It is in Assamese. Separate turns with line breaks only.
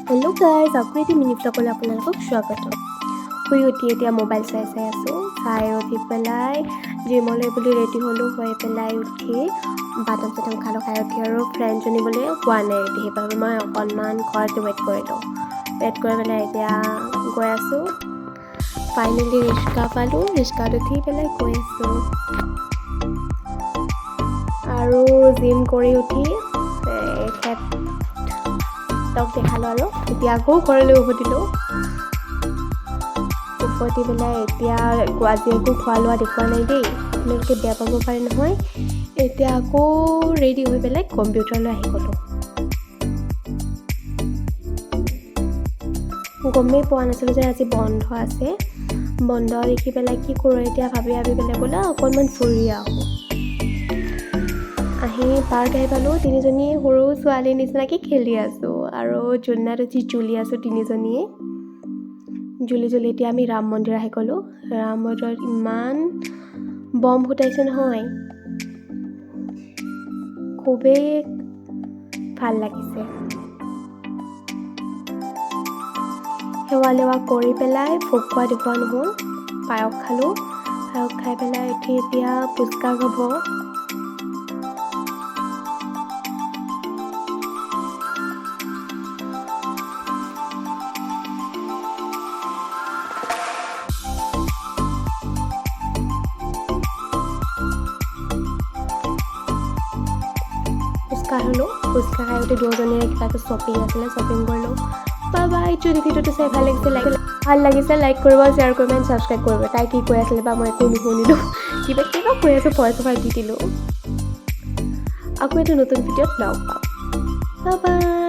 হেল্ল' গাইজ, আকৌ এটি মিনি ব্লগলৈ আপোনালোকক স্বাগতম। শুই উঠি এতিয়া মোবাইল চাই আছোঁ। চাই উঠি পেলাই জিমলৈ বুলি ৰেডি হ'লোঁ। হৈ পেলাই উঠি বাদাম চাদাম খালোঁ। খাই উঠি আৰু ফ্ৰেণ্ডজনী বোলে হোৱা নাই ৰেডি, সেইবাবে মই অকণমান ঘৰতে ৱেইট কৰিলোঁ। ৱেইট কৰি পেলাই এতিয়া গৈ আছোঁ। ফাইনেলি ৰিক্সা পালোঁ। ৰিক্সাত উঠি পেলাই গৈ আছোঁ আৰু জিম কৰি উঠি লগ দেখালোঁ আৰু এতিয়া আকৌ ঘৰলৈ উভতিলোঁ। উভতি পেলাই এতিয়া আজি একো খোৱা লোৱা দেখুওৱা নাই দেই, আপোনালোকে বেয়া পাব পাৰে নহয়। এতিয়া আকৌ ৰেডি হৈ পেলাই কম্পিউটাৰলৈ আহি গ'লোঁ। গমেই পোৱা নাছিলোঁ যে আজি বন্ধ আছে। বন্ধ দেখি পেলাই কি কৰোঁ এতিয়া ভাবি পেলাই বোলে অকণমান ফুৰি আহোঁ। আহি পাৰ্ক আহি পালোঁ। তিনিজনী সৰু ছোৱালীৰ নিচিনাকৈ খেলি আছোঁ আৰু জোলনাত উঠি জুলি আছোঁ তিনিজনীয়ে। জুলি এতিয়া আমি ৰাম মন্দিৰ আহি গ'লোঁ। ৰাম মন্দিৰত ইমান বম ফুটাইছে নহয়, খুবেই ভাল লাগিছে। সেৱা কৰি পেলাই ভোগ খোৱা দেখুওৱা নহ'ল, পায়স খালোঁ। পায়স খাই পেলাই উঠি এতিয়া ফুচকা খাব। ফুচকা খালোঁ। ফুচকা খাই উঠি দুজনীৰে কিবাটো শ্বপিং আছিলে, শ্বপিং কৰিলোঁ। বাই। যদি ভিডিঅ'টো চাই ভাল লাগিছে লাইক কৰিব, শ্বেয়াৰ কৰিব, ছাবস্ক্ৰাইব কৰিব। তাই কি কৈ আছিলে বা মই একো নুশুনিলোঁ। কিবা কৈ আছোঁ, ভইচ অভাৰ দি দিলোঁ। আকৌ এটা নতুন ভিডিঅ'ত লগ পাম। বাই।